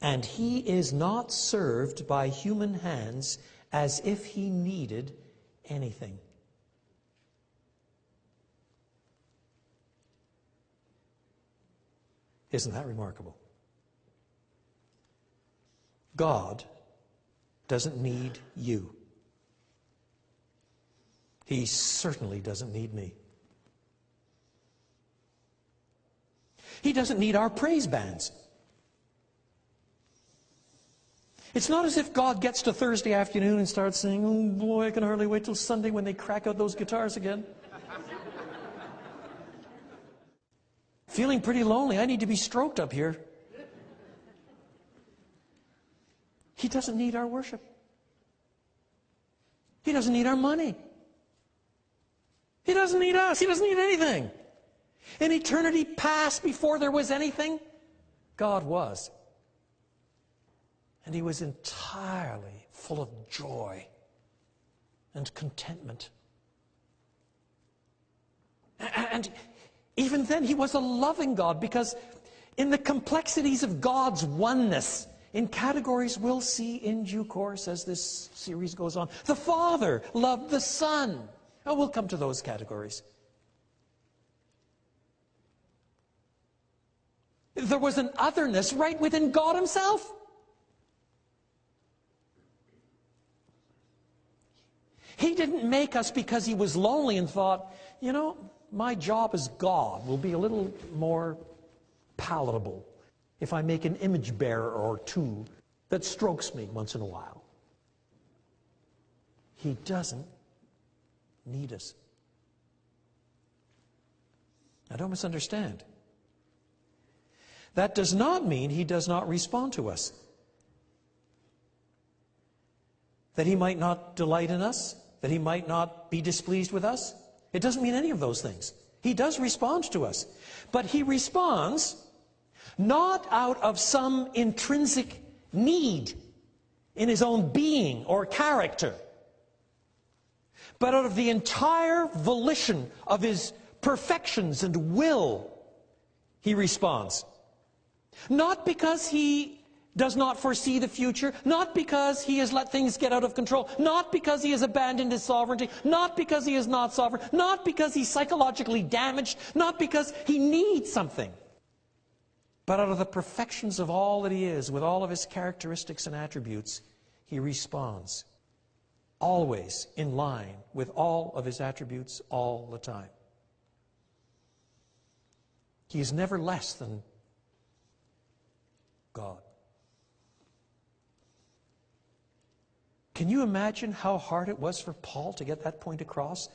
and he is not served by human hands as if he needed anything. Isn't that remarkable? God doesn't need you. He certainly doesn't need me. He doesn't need our praise bands. It's not as if God gets to Thursday afternoon and starts saying, "Oh boy, I can hardly wait till Sunday when they crack out those guitars again. Feeling pretty lonely. I need to be stroked up here." He doesn't need our worship. He doesn't need our money. He doesn't need us. He doesn't need anything. In eternity past, before there was anything, God was. And he was entirely full of joy and contentment. And even then, he was a loving God, because in the complexities of God's oneness, in categories we'll see in due course as this series goes on, the Father loved the Son. Oh, we'll come to those categories. There was an otherness right within God himself. He didn't make us because he was lonely and thought, my job as God will be a little more palatable if I make an image bearer or two that strokes me once in a while. He doesn't need us. Now, don't misunderstand. That does not mean he does not respond to us. That he might not delight in us, that he might not be displeased with us. It doesn't mean any of those things. He does respond to us. But he responds not out of some intrinsic need in his own being or character, but out of the entire volition of his perfections and will, he responds. Not because he does not foresee the future, not because he has let things get out of control, not because he has abandoned his sovereignty, not because he is not sovereign, not because he's psychologically damaged, not because he needs something, but out of the perfections of all that he is, with all of his characteristics and attributes, he responds, always in line with all of his attributes all the time. He is never less than God. Can you imagine how hard it was for Paul to get that point across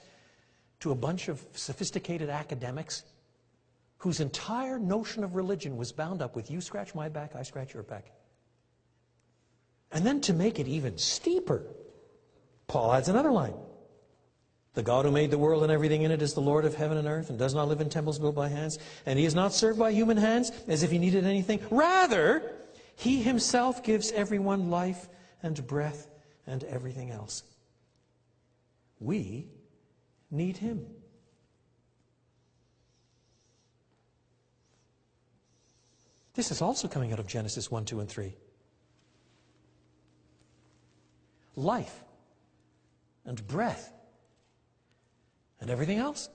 to a bunch of sophisticated academics whose entire notion of religion was bound up with you scratch my back, I scratch your back? And then to make it even steeper, Paul adds another line. The God who made the world and everything in it is the Lord of heaven and earth, and does not live in temples built by hands, and he is not served by human hands as if he needed anything. Rather, he himself gives everyone life and breath and everything else. We need him. This is also coming out of Genesis 1, 2, and 3. Life and breath and everything else.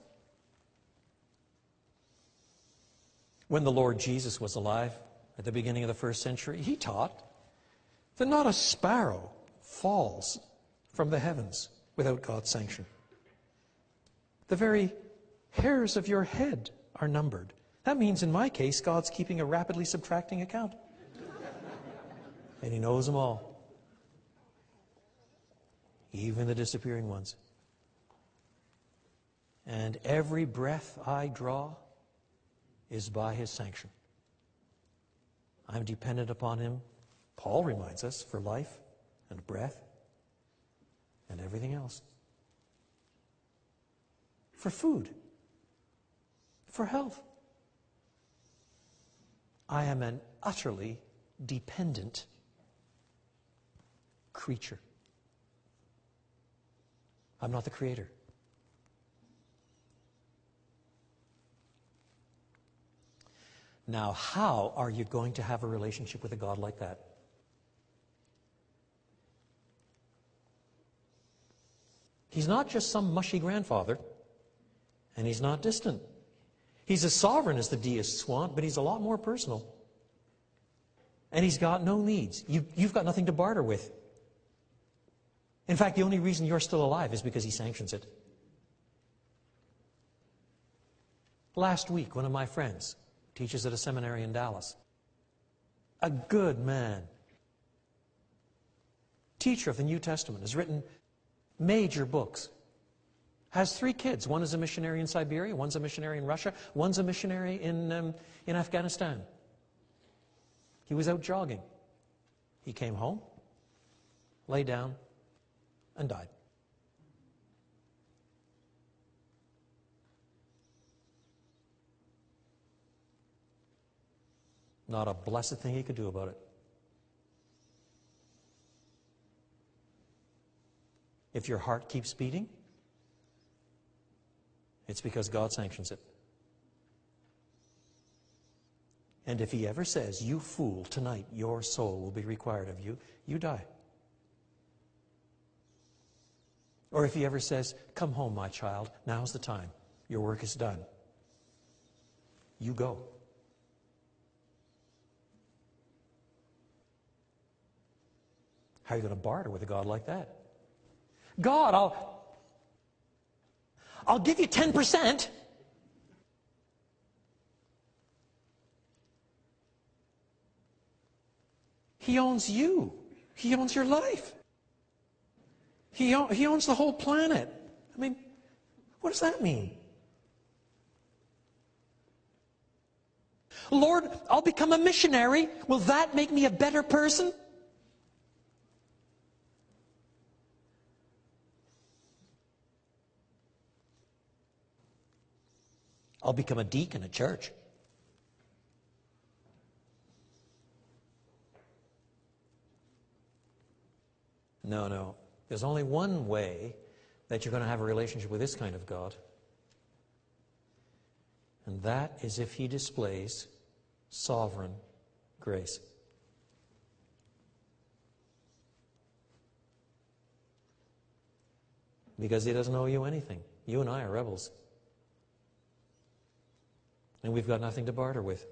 When the Lord Jesus was alive at the beginning of the first century, he taught that not a sparrow falls from the heavens without God's sanction. The very hairs of your head are numbered. That means, in my case, God's keeping a rapidly subtracting account. And he knows them all. Even the disappearing ones. And every breath I draw is by his sanction. I'm dependent upon him, Paul reminds us, for life and breath and everything else. For food. For health. I am an utterly dependent creature. I'm not the creator. Now, how are you going to have a relationship with a God like that? He's not just some mushy grandfather, and he's not distant. He's as sovereign as the deists want, but he's a lot more personal. And he's got no needs. You've got nothing to barter with. In fact, the only reason you're still alive is because he sanctions it. Last week, one of my friends teaches at a seminary in Dallas. A good man. Teacher of the New Testament, has written major books. Has 3 kids. One is a missionary in Siberia, one's a missionary in Russia, one's a missionary in Afghanistan. He was out jogging. He came home, lay down, and died. Not a blessed thing he could do about it. If your heart keeps beating, it's because God sanctions it. And if he ever says, "You fool, tonight your soul will be required of you," you die. Or if he ever says, "Come home, my child, now's the time, your work is done," you go. How are you going to barter with a God like that? God, I'll give you 10%. He owns you. He owns your life. He owns the whole planet. I mean, what does that mean? Lord, I'll become a missionary. Will that make me a better person? I'll become a deacon at church. No. There's only one way that you're going to have a relationship with this kind of God. And that is if he displays sovereign grace. Because he doesn't owe you anything. You and I are rebels. And we've got nothing to barter with.